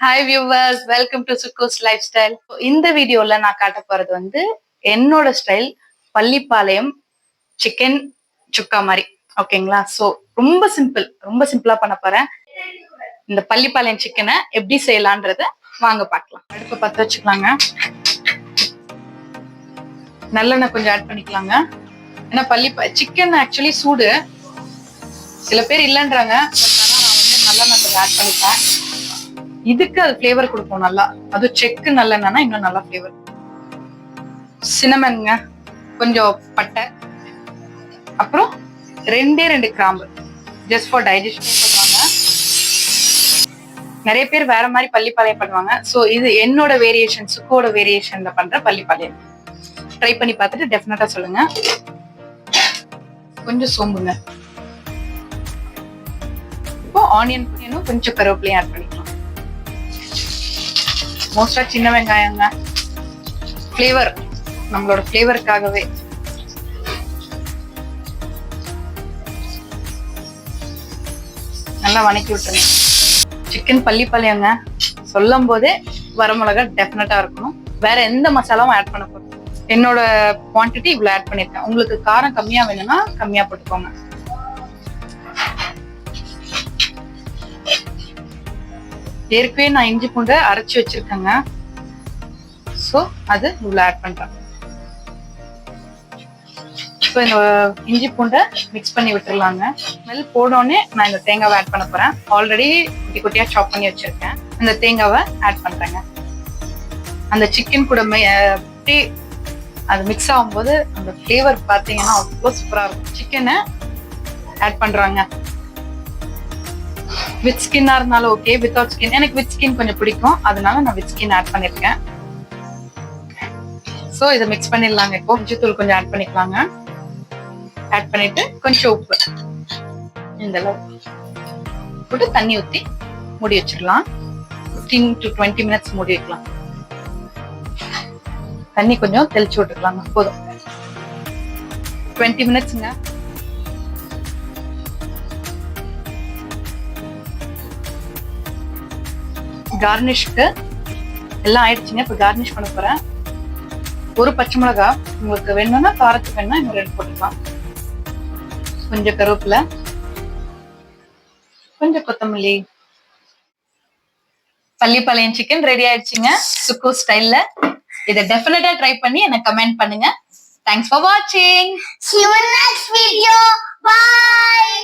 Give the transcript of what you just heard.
Hi viewers, welcome to Sukku's life style. இந்த வீடியோல நான் காட்ட போறது வந்து என்னோட ஸ்டைல் பள்ளிப்பாளையம் சிக்கன் சுக்கா மாதிரி. ஓகேங்களா? ஸோ ரொம்ப சிம்பிளா பண்ண போறேன். இந்த பள்ளிப்பாளையம் சிக்கனை எப்படி செய்யலான்றத வாங்க பார்க்கலாம். அடுப்பை பற்ற வச்சுக்கலாங்க. நல்லெண்ணெய் கொஞ்சம் ஆட் பண்ணிக்கலாங்க. ஏன்னா சிக்கன் ஆக்சுவலி சூடு, சில பேர் இல்லைன்றாங்க. நான் வந்து நல்லெண்ணெய் கொஞ்சம் ஆட் பண்ணிப்பேன். இதுக்கு அது ஃபிளேவர் கொடுக்கும் நல்லா. அது செக்கு நல்லெண்ணெய்னா இன்னும் நல்லா ஃபிளேவர். சினமன்ங்க, கொஞ்சம் பட்டை, அப்புறம் ரெண்டு கிராம்பு, ஜஸ்ட் ஃபார் டைஜஷன் பண்ணுவாங்க. நிறைய பேர் வேற மாதிரி பள்ளிப்பாளையம் பண்ணுவாங்க. ஸோ இது என்னோட வேரியேஷன், சுக்கோட வேரியேஷன்ல பண்ற பள்ளிப்பாளையம். ட்ரை பண்ணி பார்த்துட்டு டெஃபினட்டா சொல்லுங்க. கொஞ்சம் சோம்புங்க. இப்போ ஆனியன் புளியனும் கொஞ்சம் கருவேப்பிலையும் ஆட் பண்ணிக்கலாம். மோஸ்டா சின்ன வெங்காயங்க, ஃபிளேவர், நம்மளோட ஃபிளேவருக்காகவே. நல்லா வணக்கி விட்டுருங்க. சிக்கன் பள்ளிப்பாளையங்க சொல்லும் போதே வரமிளகா டெஃபினட்டா இருக்கணும். வேற எந்த மசாலாவும் ஆட் பண்ண போறோம். என்னோட குவான்டிட்டி இவ்வளவு ஆட் பண்ணிருக்கேன். உங்களுக்கு காரம் கம்மியா வேணும்னா கம்மியா போட்டுக்கோங்க. ஏற்கனவே நான் இஞ்சி பூண்டை அரைச்சி வச்சிருக்கேங்க. ஸோ அது இவ்வளவு ஆட் பண்றேன். ஸோ இந்த இஞ்சி பூண்டை மிக்ஸ் பண்ணி விட்டுருலாங்க. ஸ்மெல் போனோடனே நான் இந்த தேங்காவை ஆட் பண்ண போறேன். ஆல்ரெடி குட்டி குட்டியா சாப் பண்ணி வச்சிருக்கேன். அந்த தேங்காவை ஆட் பண்றேங்க. அந்த சிக்கன் கூட அப்படியே அது மிக்ஸ் ஆகும்போது அந்த ஃபிளேவர் பார்த்தீங்கன்னா அவ்வளோ சூப்பரா இருக்கும். சிக்கனை ஆட் பண்றாங்க. வித் ஸ்கின்னா இருந்தாலும் ஓகே, வித்வுட் ஸ்கின். எனக்கு வித் ஸ்கின் கொஞ்சம் பிடிக்கும், அதனால நான் வித் ஸ்கின் ஆட் பண்ணிருக்கேன். ஸோ இதை மிக்ஸ் பண்ணிடலாங்க. இப்போ மஞ்சத்தூள் கொஞ்சம் ஆட் பண்ணிக்கலாங்க. ஆட் பண்ணிட்டு கொஞ்சம் உப்பு இந்த அளவு போட்டு தண்ணி ஊற்றி மூடி வச்சிடலாம். 15 to 20 minutes மூடி வைக்கலாம். தண்ணி கொஞ்சம் தெளிச்சு விட்டுக்கலாங்க. போதும், 20 minutesங்க. கார்னிஷ்க்கு எல்லாம் ஆயிடுச்சுங்க. இப்போ கார்னிஷ் பண்ண போறேன். ஒரு பச்சை மிளகா, உங்களுக்கு வேணும்னா காரத்துக்கு வேணும்னா இன்னும் 2 போட்டுக்கலாம். கொஞ்சம் கருவேப்பிலை, கொஞ்சம் கொத்தமல்லி. பள்ளிப்பாளையம் சிக்கன் ரெடி ஆயிடுச்சுங்க சுக்கு ஸ்டைல்ல. இதை டெஃபினட்டா ட்ரை பண்ணி எனக்கு கமெண்ட் பண்ணுங்க. தேங்க்ஸ் ஃபார் வாட்சிங். See you in next video. Bye.